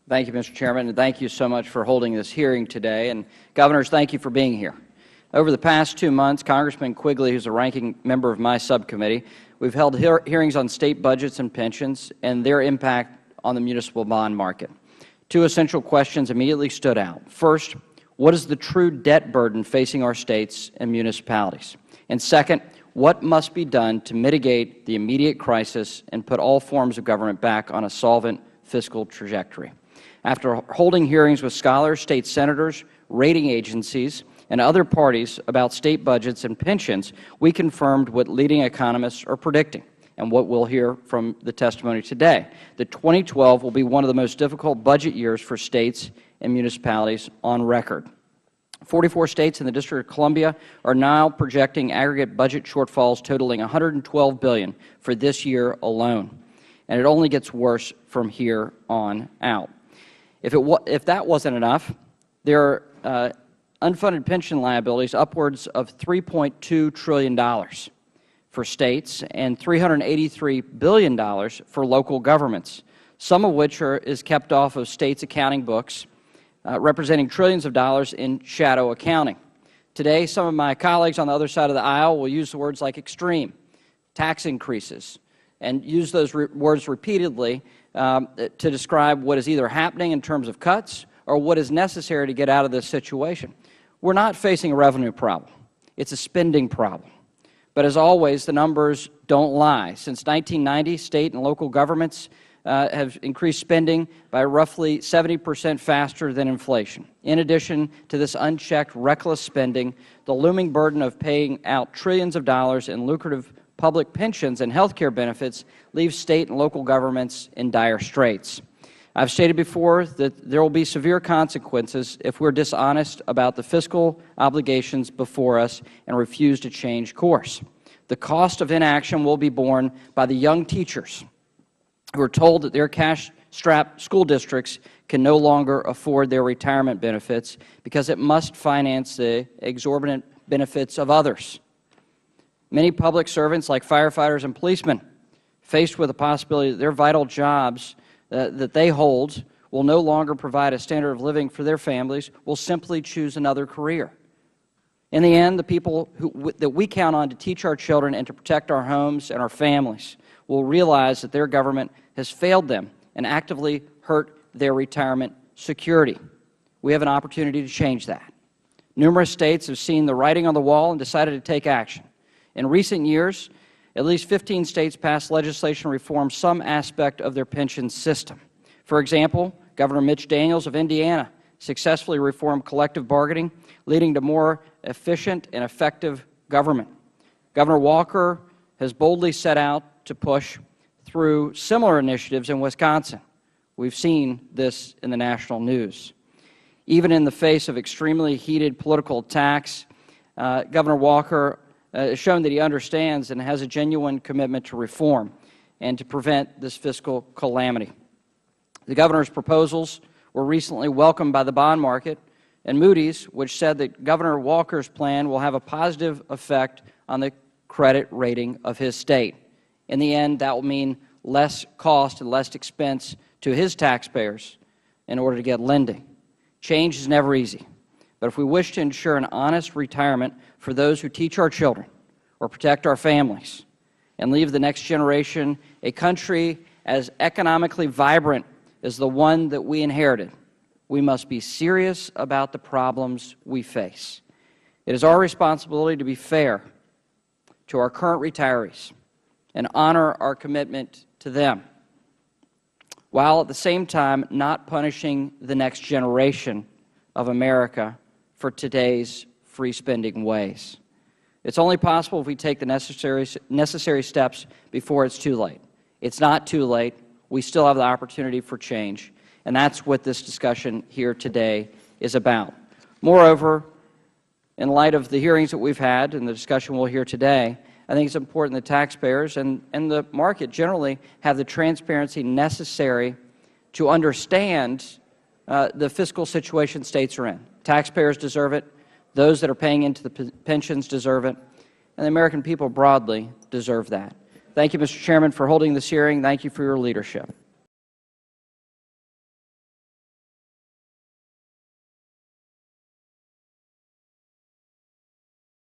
Thank you, Mr. Chairman, and thank you so much for holding this hearing today. And Governors, thank you for being here. Over the past 2 months, Congressman Quigley, who is a ranking member of my subcommittee, we've held hearings on state budgets and pensions and their impact on the municipal bond market. Two essential questions immediately stood out. First, what is the true debt burden facing our states and municipalities? And second, what must be done to mitigate the immediate crisis and put all forms of government back on a solvent fiscal trajectory? After holding hearings with scholars, state senators, rating agencies, and other parties about state budgets and pensions, we confirmed what leading economists are predicting and what we'll hear from the testimony today, that 2012 will be one of the most difficult budget years for states and municipalities on record. 44 states and the District of Columbia are now projecting aggregate budget shortfalls totaling $112 billion for this year alone, and it only gets worse from here on out. If that wasn't enough, there are unfunded pension liabilities upwards of $3.2 trillion for states and $383 billion for local governments, some of which is kept off of states' accounting books, representing trillions of dollars in shadow accounting. Today, some of my colleagues on the other side of the aisle will use the words like extreme, tax increases, and use those words repeatedly to describe what is either happening in terms of cuts or what is necessary to get out of this situation. We're not facing a revenue problem. It's a spending problem. But as always, the numbers don't lie. Since 1990, state and local governments have increased spending by roughly 70% faster than inflation. In addition to this unchecked, reckless spending, the looming burden of paying out trillions of dollars in lucrative public pensions and health care benefits leaves state and local governments in dire straits. I've stated before that there will be severe consequences if we're dishonest about the fiscal obligations before us and refuse to change course. The cost of inaction will be borne by the young teachers who are told that their cash-strapped school districts can no longer afford their retirement benefits because it must finance the exorbitant benefits of others. Many public servants, like firefighters and policemen, faced with the possibility that their vital jobs that they hold will no longer provide a standard of living for their families, will simply choose another career. In the end, the people that we count on to teach our children and to protect our homes and our families will realize that their government has failed them and actively hurt their retirement security. We have an opportunity to change that. Numerous states have seen the writing on the wall and decided to take action. In recent years, at least 15 states passed legislation to reform some aspect of their pension system. For example, Governor Mitch Daniels of Indiana successfully reformed collective bargaining, leading to more efficient and effective government. Governor Walker has boldly set out to push through similar initiatives in Wisconsin. We've seen this in the national news. Even in the face of extremely heated political attacks, Governor Walker has shown that he understands and has a genuine commitment to reform and to prevent this fiscal calamity. The Governor's proposals were recently welcomed by the bond market and Moody's, which said that Governor Walker's plan will have a positive effect on the credit rating of his state. In the end, that will mean less cost and less expense to his taxpayers in order to get lending. Change is never easy. But if we wish to ensure an honest retirement for those who teach our children or protect our families and leave the next generation a country as economically vibrant as the one that we inherited, we must be serious about the problems we face. It is our responsibility to be fair to our current retirees and honor our commitment to them, while at the same time not punishing the next generation of America for today's free spending ways. It's only possible if we take the necessary steps before it's too late. It's not too late. We still have the opportunity for change, and that's what this discussion here today is about. Moreover, in light of the hearings that we've had and the discussion we'll hear today, I think it's important that taxpayers and the market generally have the transparency necessary to understand the fiscal situation states are in. Taxpayers deserve it. Those that are paying into the pensions deserve it. And the American people broadly deserve that. Thank you, Mr. Chairman, for holding this hearing. Thank you for your leadership.